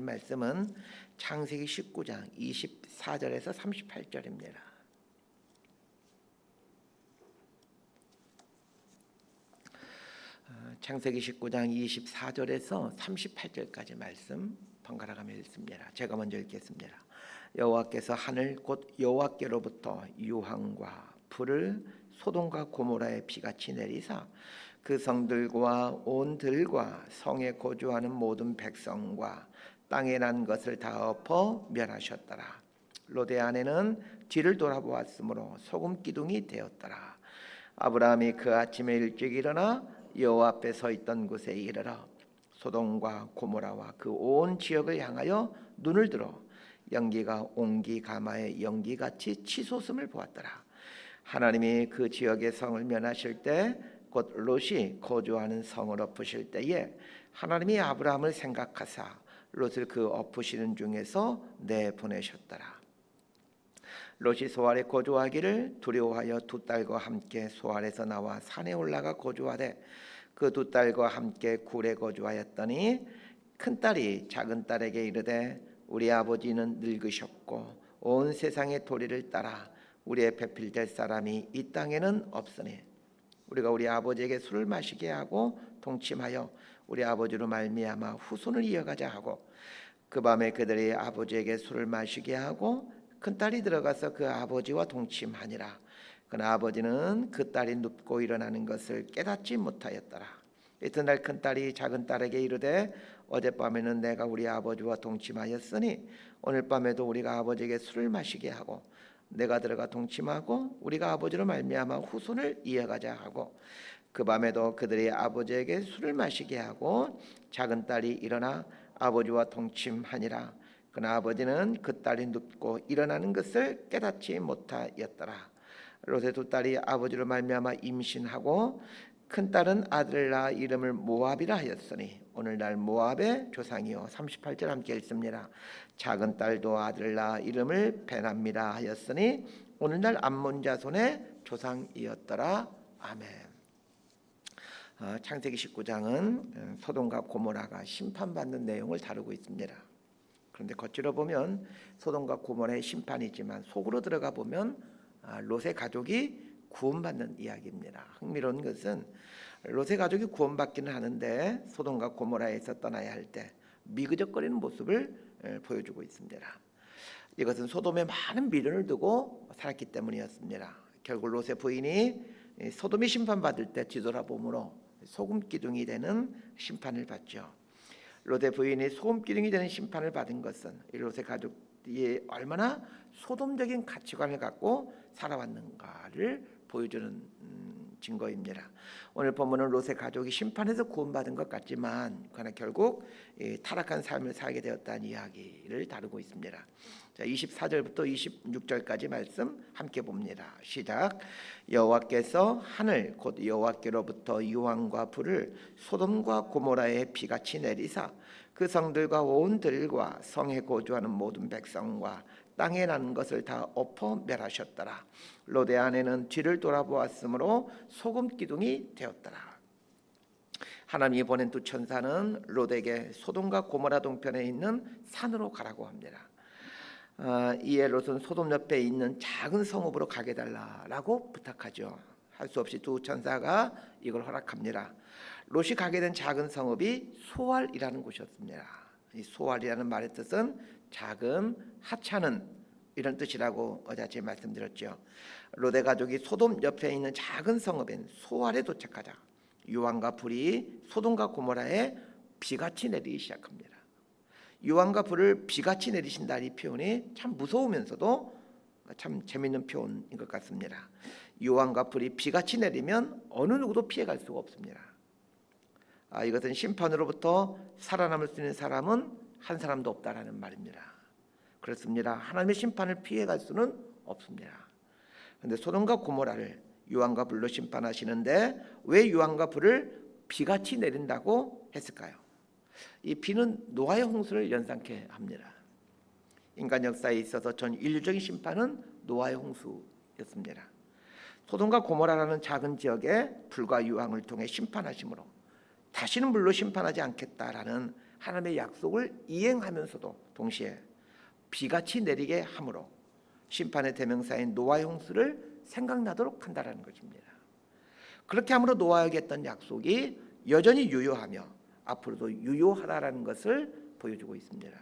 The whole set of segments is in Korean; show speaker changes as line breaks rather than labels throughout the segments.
말씀은 창세기 19장 24절에서 38절입니다. 창세기 19장 24절에서 38절까지 말씀 번갈아 가며 읽습니다. 제가 먼저 읽겠습니다. 여호와께서 하늘 곧 여호와께로부터 유황과 불을 소돔과 고모라에 비같이 내리사 그 성들과 온 들과 성에 거주하는 모든 백성과 땅에 난 것을 다 엎어 멸하셨더라. 롯의 아내는 뒤를 돌아보았으므로 소금 기둥이 되었더라. 아브라함이 그 아침에 일찍 일어나 여호와 앞에 서 있던 곳에 이르러 소돔과 고모라와 그 온 지역을 향하여 눈을 들어 연기가 옹기 가마의 연기같이 치솟음을 보았더라. 하나님이 그 지역의 성을 멸하실 때 곧 롯이 거주하는 성을 엎으실 때에 하나님이 아브라함을 생각하사 롯을 그 엎으시는 중에서 내보내셨더라. 롯이 소알에 거주하기를 두려워하여 두 딸과 함께 소알에서 나와 산에 올라가 거주하되 그 두 딸과 함께 굴에 거주하였더니 큰 딸이 작은 딸에게 이르되 우리 아버지는 늙으셨고 온 세상의 도리를 따라 우리의 배필될 사람이 이 땅에는 없으니 우리가 우리 아버지에게 술을 마시게 하고 동침하여 우리 아버지로 말미암아 후손을 이어가자 하고 그 밤에 그들이 아버지에게 술을 마시게 하고 큰딸이 들어가서 그 아버지와 동침하니라. 그러나 아버지는 그 딸이 눕고 일어나는 것을 깨닫지 못하였더라. 이튿날 큰딸이 작은딸에게 이르되 어젯밤에는 내가 우리 아버지와 동침하였으니 오늘 밤에도 우리가 아버지에게 술을 마시게 하고 내가 들어가 동침하고 우리가 아버지로 말미암아 후손을 이어가자 하고 그 밤에도 그들이 아버지에게 술을 마시게 하고 작은딸이 일어나 아버지와 동침하니라. 그러나 아버지는 그 딸이 눕고 일어나는 것을 깨닫지 못하였더라. 롯의 두 딸이 아버지로 말미암아 임신하고 큰딸은 아들을 낳아 이름을 모압이라 하였으니 오늘날 모압의 조상이요. 38절 함께 읽습니다. 작은 딸도 아들을 낳아 이름을 베남이라 하였으니 오늘날 암몬 자손의 조상이었더라. 아멘. 창세기 19장은 소돔과 고모라가 심판받는 내용을 다루고 있습니다. 그런데 겉으로 보면 소돔과 고모라의 심판이지만 속으로 들어가 보면 롯의 가족이 구원받는 이야기입니다. 흥미로운 것은 롯의 가족이 구원받기는 하는데 소돔과 고모라에서 떠나야 할 때 미그적거리는 모습을 보여주고 있습니다. 이것은 소돔에 많은 미련을 두고 살았기 때문이었습니다. 결국 롯의 부인이 소돔이 심판받을 때 뒤돌아보므로 소금 기둥이 되는 심판을 받죠. 롯의 부인이 소금 기둥이 되는 심판을 받은 것은 롯의 가족이 얼마나 소돔적인 가치관을 갖고 살아왔는가를 보여주는 증거입니다. 오늘 본문은 롯의 가족이 심판에서 구원받은 것 같지만 그러나 결국 타락한 삶을 살게 되었다는 이야기를 다루고 있습니다. 자, 24절부터 26절까지 말씀 함께 봅니다. 시작. 여호와께서 하늘 곧 여호와께로부터 유황과 불을 소돔과 고모라에 비같이 내리사 그 성들과 온 들과 성에 거주하는 모든 백성과 땅에 난 것을 다 엎어 멸하셨더라. 롯의 아내는 뒤를 돌아보았으므로 소금 기둥이 되었더라. 하나님이 보낸 두 천사는 롯에게 소돔과 고모라 동편에 있는 산으로 가라고 합니다. 이에 롯은 소돔 옆에 있는 작은 성읍으로 가게 달라라고 부탁하죠. 할 수 없이 두 천사가 이걸 허락합니다. 롯이 가게 된 작은 성읍이 소알이라는 곳이었습니다. 이 소알이라는 말의 뜻은 작은 하찮은 이런 뜻이라고 어제 말씀드렸죠. 롯의 가족이 소돔 옆에 있는 작은 성읍인 소알에 도착하자 유황과 불이 소돔과 고모라에 비같이 내리기 시작합니다. 유황과 불을 비같이 내리신다 이 표현이 참 무서우면서도 참 재미있는 표현인 것 같습니다. 유황과 불이 비같이 내리면 어느 누구도 피해갈 수가 없습니다. 이것은 심판으로부터 살아남을 수 있는 사람은 한 사람도 없다라는 말입니다. 그렇습니다. 하나님의 심판을 피해갈 수는 없습니다. 그런데 소돔과 고모라를 유황과 불로 심판하시는데 왜 유황과 불을 비같이 내린다고 했을까요? 이 비는 노아의 홍수를 연상케 합니다. 인간 역사에 있어서 전 인류적인 심판은 노아의 홍수였습니다. 소돔과 고모라라는 작은 지역에 불과 유황을 통해 심판하심으로 다시는 물로 심판하지 않겠다라는 하나님의 약속을 이행하면서도 동시에 비같이 내리게 함으로 심판의 대명사인 노아의 홍수를 생각나도록 한다라는 것입니다. 그렇게 함으로 노아에게 했던 약속이 여전히 유효하며 앞으로도 유효하다라는 것을 보여주고 있습니다.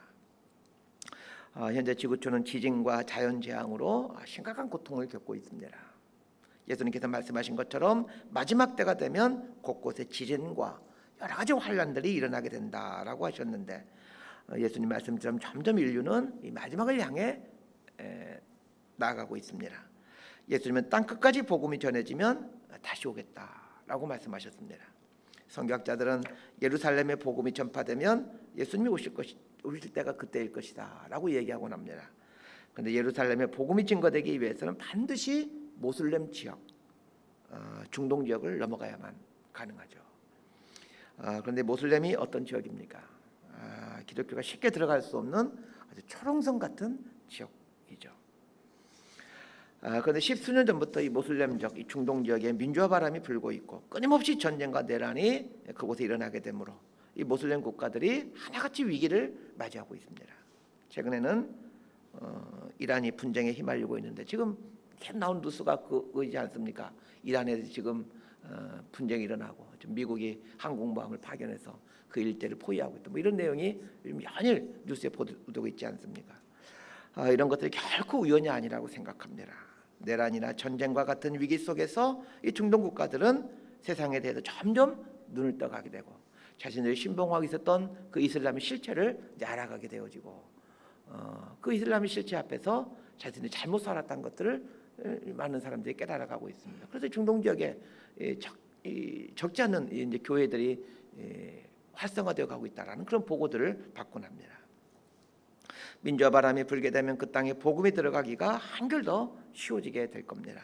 현재 지구촌은 지진과 자연재앙으로 심각한 고통을 겪고 있습니다. 예수님께서 말씀하신 것처럼 마지막 때가 되면 곳곳에 지진과 여러 가지 환란들이 일어나게 된다라고 하셨는데, 예수님 말씀처럼 점점 인류는 이 마지막을 향해 나아가고 있습니다. 예수님은 땅 끝까지 복음이 전해지면 다시 오겠다라고 말씀하셨습니다. 성경학자들은 예루살렘의 복음이 전파되면 예수님이 오실 때가 그때일 것이다라고 얘기하곤 합니다. 그런데 예루살렘의 복음이 증거되기 위해서는 반드시 모슬렘 지역, 중동 지역을 넘어가야만 가능하죠. 그런데 모슬렘이 어떤 지역입니까? 기독교가 쉽게 들어갈 수 없는 아주 초롱성 같은 지역이죠. 그런데 십수년 전부터 이 모슬렘적, 이 중동 지역에 민주화 바람이 불고 있고 끊임없이 전쟁과 내란이 그곳에 일어나게 되므로 이 모슬렘 국가들이 하나같이 위기를 맞이하고 있습니다. 최근에는 이란이 분쟁에 휘말리고 있는데 지금 계속 나온 뉴스가 그거이지 않습니까? 이란에서 지금 분쟁이 일어나고 미국이 항공모함을 파견해서 그 일대를 포위하고 있다. 뭐 이런 내용이 연일 뉴스에 보도되고 있지 않습니까? 이런 것들이 결코 우연이 아니라고 생각합니다. 내란이나 전쟁과 같은 위기 속에서 이 중동 국가들은 세상에 대해서 점점 눈을 떠가게 되고 자신들이 신봉하고 있었던 그 이슬람의 실체를 이제 알아가게 되어지고 그 이슬람의 실체 앞에서 자신들이 잘못 살았던 것들을 많은 사람들이 깨달아가고 있습니다. 그래서 중동 지역에 적지 않은 이제 교회들이 활성화되어 가고 있다라는 그런 보고들을 받곤 합니다. 민주화 바람이 불게 되면 그 땅에 복음이 들어가기가 한결 더 쉬워지게 될 겁니다.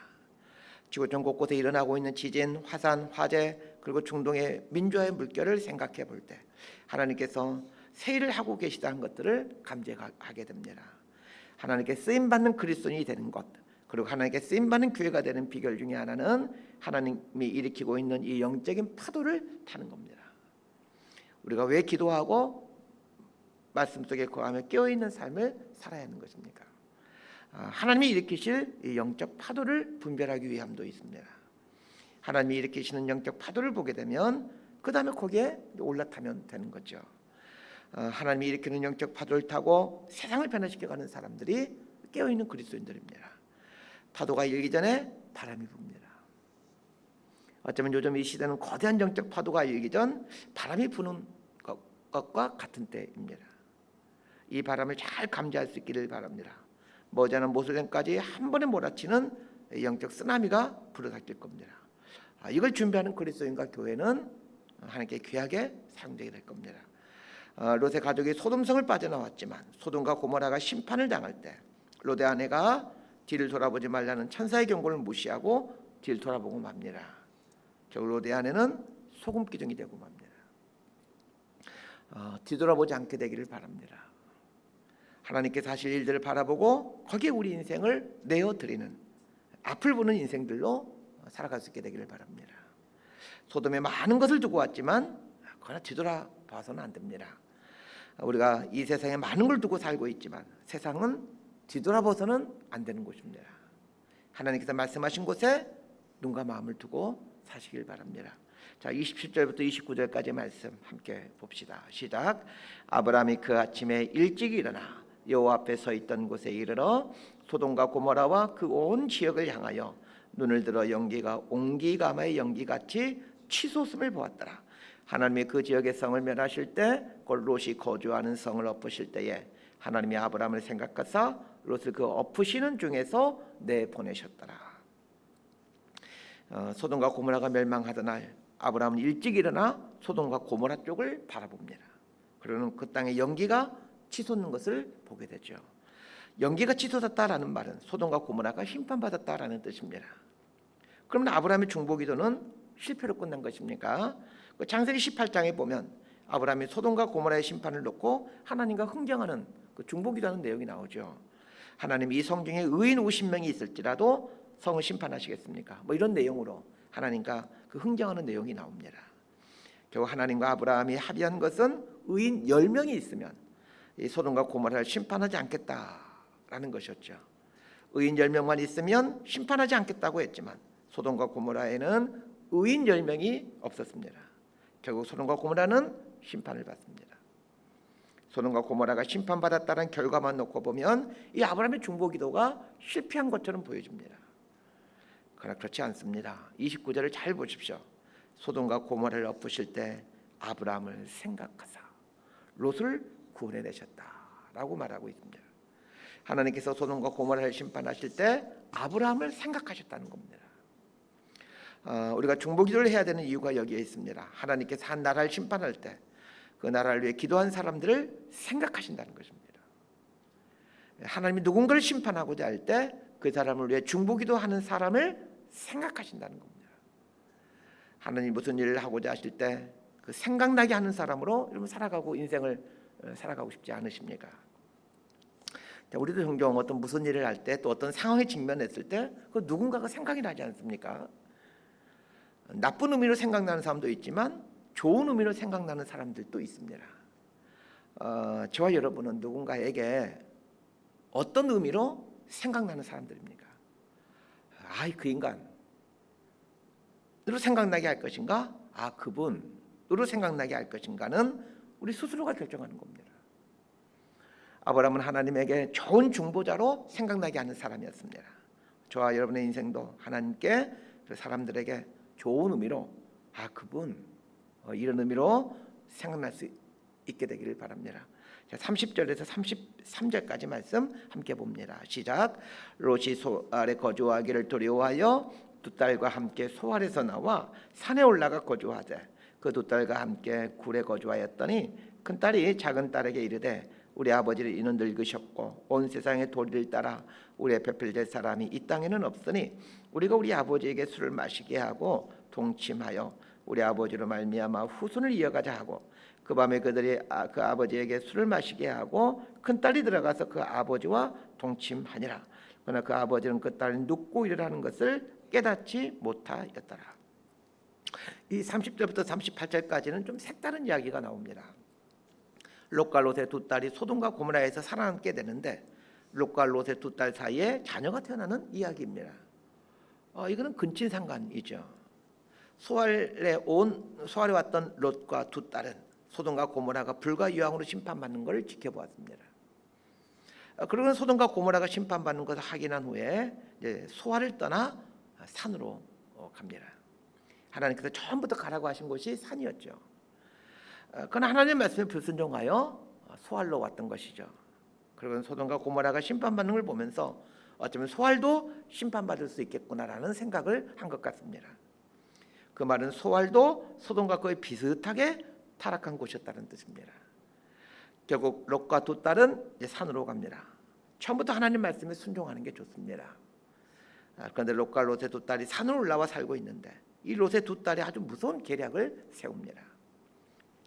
지구촌 곳곳에 일어나고 있는 지진, 화산, 화재, 그리고 중동의 민주화의 물결을 생각해 볼 때 하나님께서 새 일을 하고 계시다는 것들을 감지하게 됩니다. 하나님께 쓰임받는 그리스도인이 되는 것, 그리고 하나님께 쓰임받는 교회가 되는 비결 중에 하나는 하나님이 일으키고 있는 이 영적인 파도를 타는 겁니다. 우리가 왜 기도하고 말씀 속에 거하며 깨어있는 삶을 살아야 하는 것입니까? 하나님이 일으키실 이 영적 파도를 분별하기 위함도 있습니다. 하나님이 일으키시는 영적 파도를 보게 되면 그 다음에 거기에 올라타면 되는 거죠. 하나님이 일으키는 영적 파도를 타고 세상을 변화시켜가는 사람들이 깨어있는 그리스도인들입니다. 파도가 일기 전에 바람이 붑니다. 어쩌면 요즘 이 시대는 거대한 영적 파도가 일기 전 바람이 부는 것과 같은 때입니다. 이 바람을 잘 감지할 수 있기를 바랍니다. 머지않은 모슬렘까지 한 번에 몰아치는 영적 쓰나미가 불어닥칠 겁니다. 이걸 준비하는 그리스도인과 교회는 하나님께 귀하게 사용되게 될 겁니다. 롯의 가족이 소돔성을 빠져나왔지만 소돔과 고모라가 심판을 당할 때 롯의 아내가 뒤를 돌아보지 말라는 천사의 경고를 무시하고 뒤를 돌아보고 맙니다. 결국 롯의 아내는 소금 기둥이 되고 맙니다. 뒤돌아보지 않게 되기를 바랍니다. 하나님께서 하실 일들을 바라보고 거기에 우리 인생을 내어드리는 앞을 보는 인생들로 살아갈 수 있게 되기를 바랍니다. 소돔에 많은 것을 두고 왔지만 그러나 뒤돌아봐서는 안 됩니다. 우리가 이 세상에 많은 걸 두고 살고 있지만 세상은 뒤돌아봐서는 안 되는 곳입니다. 하나님께서 말씀하신 곳에 눈과 마음을 두고 사시길 바랍니다. 자, 27절부터 29절까지 말씀 함께 봅시다. 시작. 아브라함이 그 아침에 일찍 일어나 여호와 앞에 서 있던 곳에 이르러 소돔과 고모라와 그 온 지역을 향하여 눈을 들어 연기가 옹기가마의 연기같이 치솟음을 보았더라. 하나님이 그 지역의 성을 멸하실 때 곧 롯이 거주하는 성을 엎으실 때에 하나님이 아브라함을 생각하사 롯을 그 엎으시는 중에서 내보내셨더라. 소돔과 고모라가 멸망하던 날 아브라함은 일찍 일어나 소돔과 고모라 쪽을 바라봅니다. 그러는 그 땅에 연기가 치솟는 것을 보게 되죠. 연기가 치솟았다라는 말은 소돔과 고모라가 심판받았다라는 뜻입니다. 그러면 아브라함의 중보기도는 실패로 끝난 것입니까? 창세기 18장에 보면 아브라함이 소돔과 고모라의 심판을 놓고 하나님과 흥정하는 그 중보기도하는 내용이 나오죠. 하나님 이 성중에 의인 50명이 있을지라도 성을 심판하시겠습니까? 뭐 이런 내용으로 하나님과 그 흥정하는 내용이 나옵니다. 결국 하나님과 아브라함이 합의한 것은 의인 10명이 있으면 이 소돔과 고모라를 심판하지 않겠다라는 것이었죠. 의인 10명만 있으면 심판하지 않겠다고 했지만 소돔과 고모라에는 의인 10명이 없었습니다. 결국 소돔과 고모라는 심판을 받습니다. 소돔과 고모라가 심판받았다는 결과만 놓고 보면 이 아브라함의 중보기도가 실패한 것처럼 보여집니다. 그러나 그렇지 않습니다. 29절을 잘 보십시오. 소돔과 고모라를 엎으실 때 아브라함을 생각하사 롯을 구원해내셨다라고 말하고 있습니다. 하나님께서 소돔과 고모라를 심판하실 때 아브라함을 생각하셨다는 겁니다. 우리가 중보기도를 해야 되는 이유가 여기에 있습니다. 하나님께서 한 나라를 심판할 때 그 나라를 위해 기도한 사람들을 생각하신다는 것입니다. 하나님이 누군가를 심판하고자 할 때 그 사람을 위해 중보기도하는 사람을 생각하신다는 겁니다. 하나님이 무슨 일을 하고자 하실 때 그 생각나게 하는 사람으로 여러분 살아가고 인생을 살아가고 싶지 않으십니까? 우리도 종종 어떤 무슨 일을 할 때 또 어떤 상황에 직면했을 때 그 누군가가 생각이 나지 않습니까? 나쁜 의미로 생각나는 사람도 있지만 좋은 의미로 생각나는 사람들도 있습니다. 저와 여러분은 누군가에게 어떤 의미로 생각나는 사람들입니까? 그 인간으로 생각나게 할 것인가? 그분으로 생각나게 할 것인가는 우리 스스로가 결정하는 겁니다. 아브라함은 하나님에게 좋은 중보자로 생각나게 하는 사람이었습니다. 저와 여러분의 인생도 하나님께 그 사람들에게 좋은 의미로 그분 이런 의미로 생각날 수 있게 되기를 바랍니다. 30절에서 33절까지 말씀 함께 봅니다. 시작. 롯이 소알에 거주하기를 두려워하여 두 딸과 함께 소알에서 나와 산에 올라가 거주하되 그 두 딸과 함께 굴에 거주하였더니 큰 딸이 작은 딸에게 이르되 우리 아버지를 이는 늙으셨고 온 세상의 도리를 따라 우리의 배필될 사람이 이 땅에는 없으니 우리가 우리 아버지에게 술을 마시게 하고 동침하여 우리 아버지로 말미암아 후손을 이어가자 하고 그 밤에 그들이 그 아버지에게 술을 마시게 하고 큰 딸이 들어가서 그 아버지와 동침하니라. 그러나 그 아버지는 그 딸이 눕고 일어나는 것을 깨닫지 못하였더라. 이 30절부터 38절까지는 좀 색다른 이야기가 나옵니다. 롯과 롯의 두 딸이 소돔과 고모라에서 살아남게 되는데 롯과 롯의 두 딸 사이에 자녀가 태어나는 이야기입니다. 이거는 근친상간이죠. 소알에 왔던 롯과 두 딸은 소돔과 고모라가 불과 유황으로 심판받는 것을 지켜보았습니다. 그러면 소돔과 고모라가 심판받는 것을 확인한 후에 이제 소알을 떠나 산으로 갑니다. 하나님께서 처음부터 가라고 하신 곳이 산이었죠. 그러나 하나님의 말씀에 불순종하여 소알로 왔던 것이죠. 그리고 소돔과 고모라가 심판받는 걸 보면서 어쩌면 소알도 심판받을 수 있겠구나라는 생각을 한 것 같습니다. 그 말은 소알도 소돔과 거의 비슷하게 타락한 곳이었다는 뜻입니다. 결국 롯과 두 딸은 이제 산으로 갑니다. 처음부터 하나님 말씀에 순종하는 게 좋습니다. 그런데 롯과 롯의 두 딸이 산으로 올라와 살고 있는데 이 롯의 두 딸이 아주 무서운 계략을 세웁니다.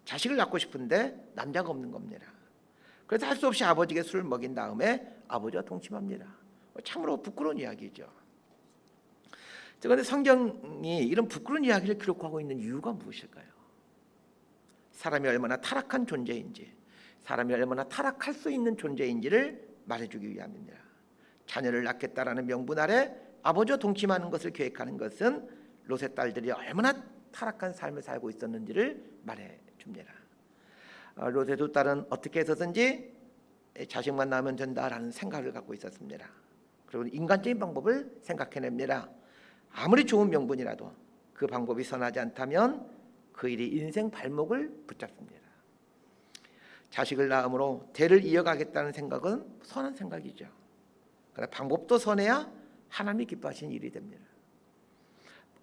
자식을 낳고 싶은데 남자가 없는 겁니다. 그래서 할 수 없이 아버지에게 술을 먹인 다음에 아버지와 동침합니다. 참으로 부끄러운 이야기죠. 그런데 성경이 이런 부끄러운 이야기를 기록하고 있는 이유가 무엇일까요? 사람이 얼마나 타락한 존재인지, 사람이 얼마나 타락할 수 있는 존재인지를 말해주기 위함입니다. 자녀를 낳겠다라는 명분 아래 아버지와 동침하는 것을 계획하는 것은 롯의 딸들이 얼마나 타락한 삶을 살고 있었는지를 말해줍니다. 롯의 두 딸은 어떻게 해서든지 자식만 낳으면 된다라는 생각을 갖고 있었습니다. 그리고 인간적인 방법을 생각해냅니다. 아무리 좋은 명분이라도 그 방법이 선하지 않다면 그 일이 인생 발목을 붙잡습니다. 자식을 낳음으로 대를 이어가겠다는 생각은 선한 생각이죠. 그러나 방법도 선해야 하나님이 기뻐하시는 일이 됩니다.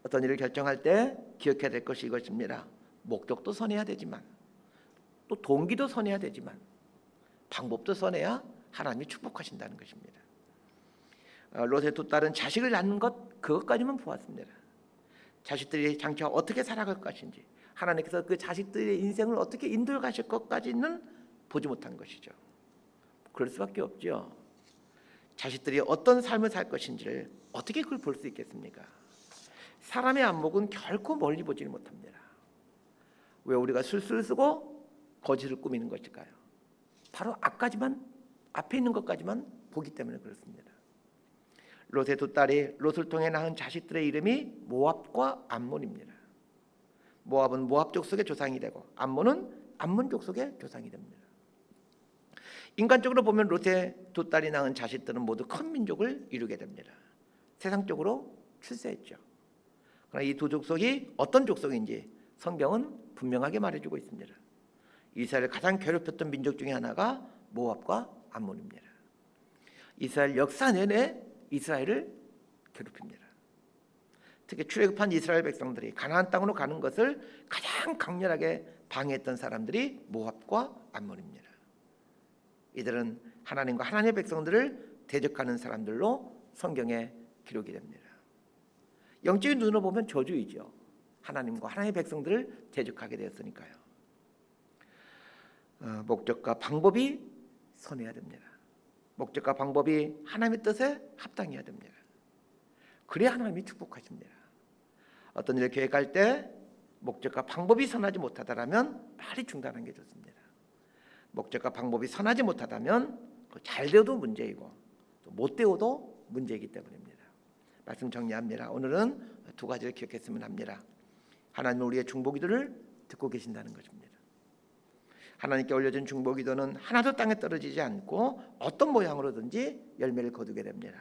어떤 일을 결정할 때 기억해야 될 것이 이것입니다. 목적도 선해야 되지만 또 동기도 선해야 되지만 방법도 선해야 하나님이 축복하신다는 것입니다. 롯의 두 딸은 자식을 낳는 것 그것까지만 보았습니다. 자식들이 장차 어떻게 살아갈 것인지 하나님께서 그 자식들의 인생을 어떻게 인도해 가실 것까지는 보지 못한 것이죠. 그럴 수밖에 없죠. 자식들이 어떤 삶을 살 것인지를 어떻게 그걸 볼 수 있겠습니까? 사람의 안목은 결코 멀리 보지 못합니다. 왜 우리가 술술 쓰고 거짓을 꾸미는 것일까요? 바로 앞에 있는 것까지만 보기 때문에 그렇습니다. 롯의 두 딸이 롯을 통해 낳은 자식들의 이름이 모압과 암몬입니다. 모압은 모압 족속의 조상이 되고 암몬은 암몬 족속의 조상이 됩니다. 인간적으로 보면 롯의 두 딸이 낳은 자식들은 모두 큰 민족을 이루게 됩니다. 세상적으로 출세했죠. 그러나 이 두 족속이 어떤 족속인지 성경은 분명하게 말해주고 있습니다. 이스라엘을 가장 괴롭혔던 민족 중에 하나가 모압과 암몬입니다. 이스라엘 역사 내내 이스라엘을 괴롭힙니다. 특히 출애굽한 이스라엘 백성들이 가나안 땅으로 가는 것을 가장 강렬하게 방해했던 사람들이 모압과 암몬입니다. 이들은 하나님과 하나님의 백성들을 대적하는 사람들로 성경에 기록이 됩니다. 영적인 눈으로 보면 저주이죠. 하나님과 하나님의 백성들을 대적하게 되었으니까요. 목적과 방법이 선해야 됩니다. 목적과 방법이 하나님의 뜻에 합당해야 됩니다. 그래야 하나님이 축복하십니다. 어떤 일을 계획할 때 목적과 방법이 선하지 못하다라면 빨리 중단하는 게 좋습니다. 목적과 방법이 선하지 못하다면 잘 되어도 문제이고 또 못 되어도 문제이기 때문입니다. 말씀 정리합니다. 오늘은 두 가지를 기억했으면 합니다. 하나님은 우리의 중보기도를 듣고 계신다는 것입니다. 하나님께 올려진 중보기도는 하나도 땅에 떨어지지 않고 어떤 모양으로든지 열매를 거두게 됩니다.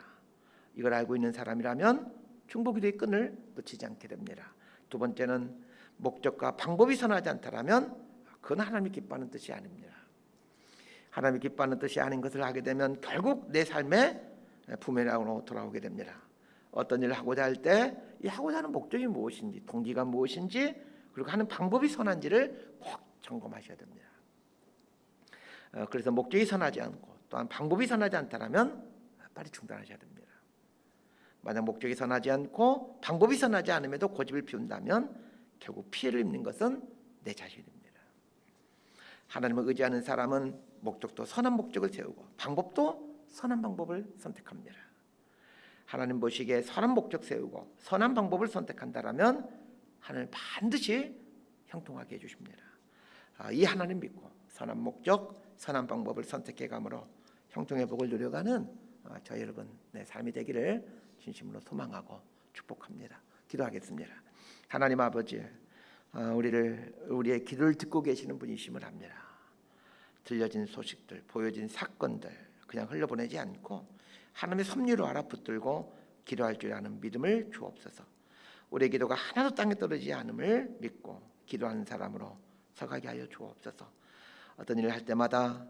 이걸 알고 있는 사람이라면 중보기도의 끈을 놓치지 않게 됩니다. 두 번째는 목적과 방법이 선하지 않다라면 그건 하나님이 기뻐하는 뜻이 아닙니다. 하나님이 기뻐하는 뜻이 아닌 것을 하게 되면 결국 내 삶에 부메랑으로 돌아오게 됩니다. 어떤 일을 하고자 할 때 이 하고자 하는 목적이 무엇인지, 동기가 무엇인지, 그리고 하는 방법이 선한지를 꼭 점검하셔야 됩니다. 그래서 목적이 선하지 않고 또한 방법이 선하지 않다라면 빨리 중단하셔야 됩니다. 만약 목적이 선하지 않고 방법이 선하지 않음에도 고집을 피운다면 결국 피해를 입는 것은 내 자신입니다. 하나님을 의지하는 사람은 목적도 선한 목적을 세우고 방법도 선한 방법을 선택합니다. 하나님 보시기에 선한 목적 세우고 선한 방법을 선택한다라면 하나님 반드시 형통하게 해주십니다. 이 하나님 믿고 선한 목적, 선한 방법을 선택해 감으로 형통의 복을 누려가는 저희 여러분 내 삶이 되기를 진심으로 소망하고 축복합니다. 기도하겠습니다. 하나님 아버지, 우리의 기도를 듣고 계시는 분이심을 합니다. 들려진 소식들, 보여진 사건들 그냥 흘려보내지 않고 하나님의 섭리로 알아붙들고 기도할 줄 아는 믿음을 주옵소서. 우리의 기도가 하나도 땅에 떨어지지 않음을 믿고 기도하는 사람으로 서가게 하여 주옵소서. 어떤 일을 할 때마다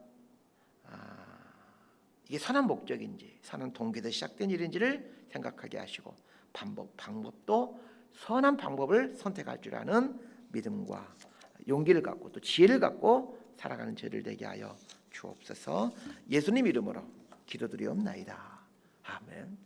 이게 선한 목적인지 선한 동기에서 시작된 일인지를 생각하게 하시고 방법도 선한 방법을 선택할 줄 아는 믿음과 용기를 갖고 또 지혜를 갖고 살아가는 저희를 되게 하여 주옵소서. 예수님 이름으로 기도드리옵나이다. 아멘.